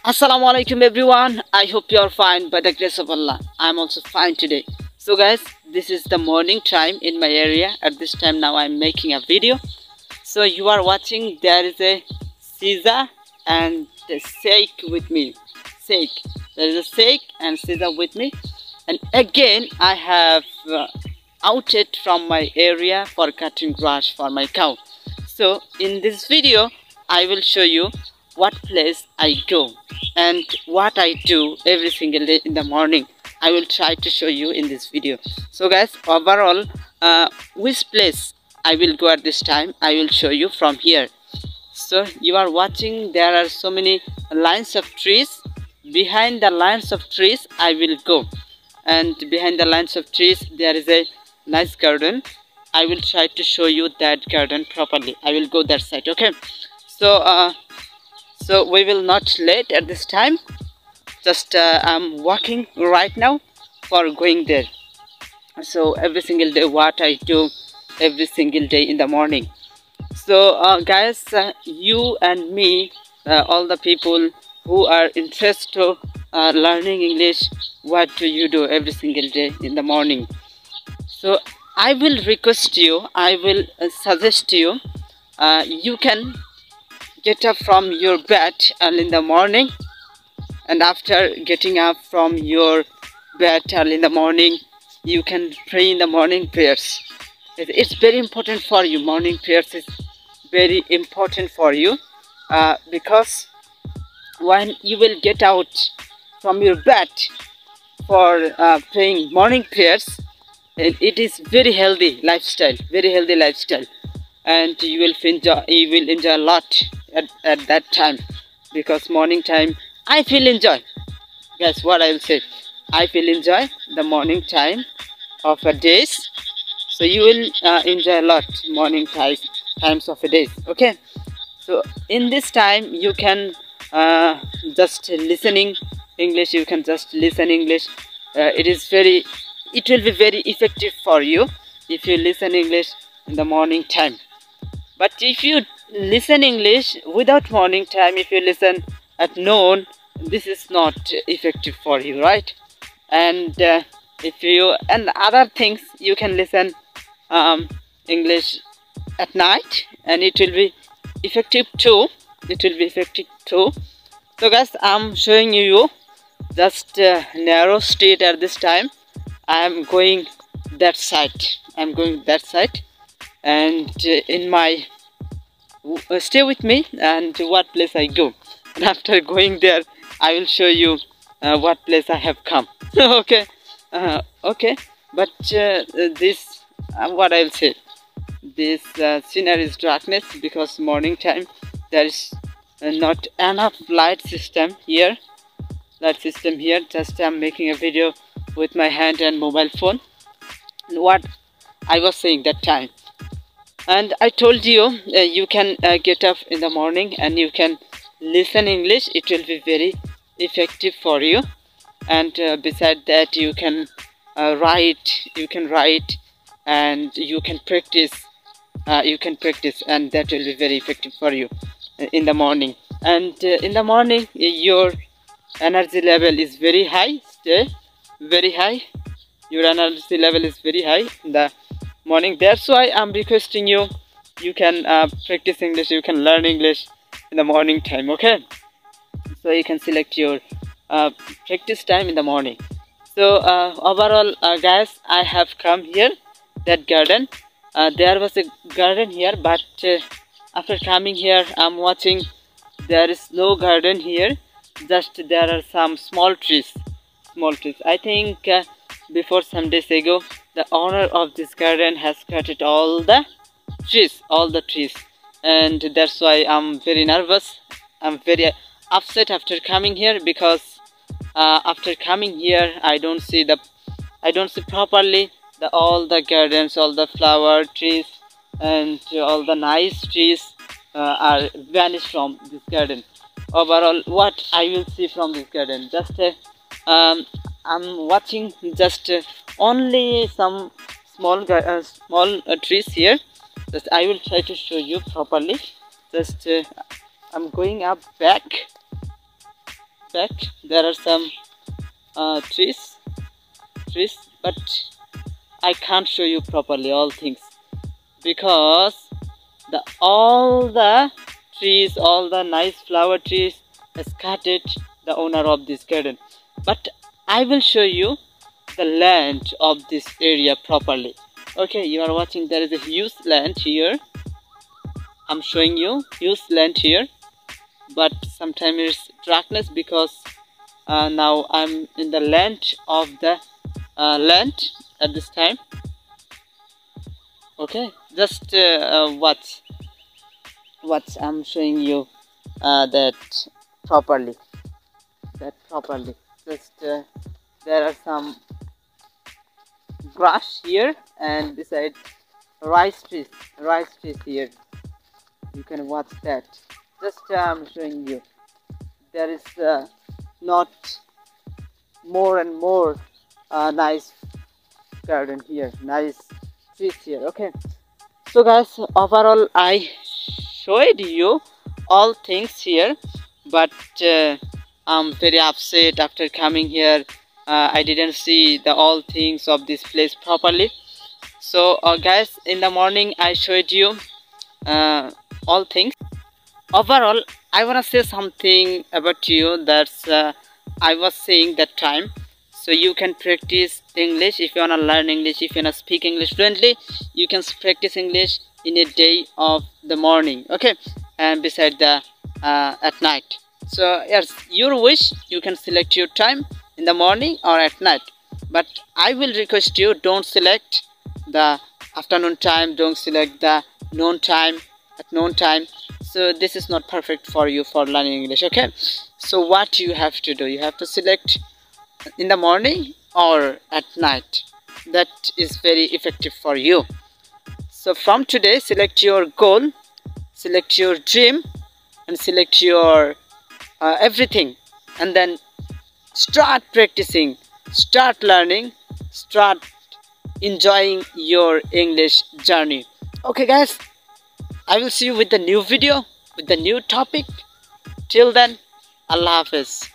Assalamu alaikum everyone. I hope you are fine by the grace of Allah. I am also fine today. So guys, this is the morning time in my area. At this time now I am making a video. So you are watching, there is a Caesar and a Sheikh with me. Sheikh. There is a Sheikh and Caesar with me. And again I have outed from my area for cutting grass for my cow. So in this video I will show you what place I go and what I do every single day in the morning. I will try to show you in this video. So guys, overall which place I will go at this time, I will show you from here. So you are watching, there are so many lines of trees. Behind the lines of trees I will go, and behind the lines of trees there is a nice garden. I will try to show you that garden properly. I will go that side. Okay, so we will not late at this time. Just I'm walking right now for going there. So every single day what I do every single day in the morning. So guys, you and me, all the people who are interested to learning English, what do you do every single day in the morning? So I will request you, I will suggest you, you can get up from your bed early in the morning, and after getting up from your bed early in the morning, you can pray in the morning prayers. It's very important for you. Morning prayers is very important for you because when you will get out from your bed for praying morning prayers, it is very healthy lifestyle, and you will enjoy a lot at that time, because morning time I feel enjoy. Guess what I will say, I feel enjoy the morning time of a days. So you will enjoy a lot morning times of a days. Okay, so in this time you can just listening English, you can just listen English. It will be very effective for you if you listen English in the morning time. But if you listen English without morning time, if you listen at noon, this is not effective for you, right? And if you and other things, you can listen English at night, and it will be effective too. So guys, I'm showing you just narrow street at this time. I am going that side. And in my stay with me and what place I go, and after going there I will show you what place I have come. Okay, but this what I will say, this scenery is darkness because morning time there is not enough light system here. Just I'm making a video with my hand and mobile phone. What I was saying that time, and I told you you can get up in the morning and you can listen English. It will be very effective for you. And beside that you can write, and you can practice, and that will be very effective for you in the morning. And in the morning your energy level is very high, your energy level is very high in the morning. That's why I'm requesting you, you can practice English, you can learn English in the morning time. Okay, so you can select your practice time in the morning. So overall guys, I have come here that garden. There was a garden here, but after coming here I'm watching there is no garden here, just there are some small trees. I think before some days ago the owner of this garden has cut all the trees, and that's why I'm very nervous. I'm very upset after coming here, because after coming here I don't see properly all the gardens, all the flower trees and all the nice trees are vanished from this garden. Overall, what I will see from this garden, just I'm watching just only some small trees here. Just I will try to show you properly. Just I'm going up back fact, there are some trees, but I can't show you properly all things because all the trees, all the nice flower trees scattered the owner of this garden. But I will show you the land of this area properly. Okay, you are watching. There is a huge land here. I'm showing you huge land here, but sometimes it's darkness because now I'm in the land of the land at this time. Okay, just watch what I'm showing you that properly. Just there are some grass here, and beside rice trees here. You can watch that. Just I'm showing you. There is not more and more nice garden here, nice trees here. Okay, so guys, overall I showed you all things here, but I'm very upset after coming here. I didn't see the all things of this place properly. So guys, in the morning I showed you all things. Overall, I want to say something about you that's I was saying that time. So you can practice English if you want to learn English. If you want to speak English fluently, you can practice English in a day of the morning. Okay, and beside the at night. So yes, your wish, you can select your time in the morning or at night. But I will request you, don't select the afternoon time, don't select the noon time at noon time. So this is not perfect for you for learning English. Okay, so what you have to do, you have to select in the morning or at night. That is very effective for you. So from today, select your goal, select your dream, and select your everything, and then start practicing, start learning, start enjoying your English journey. Okay guys, I will see you with the new video, with the new topic. Till then, Allah Hafiz.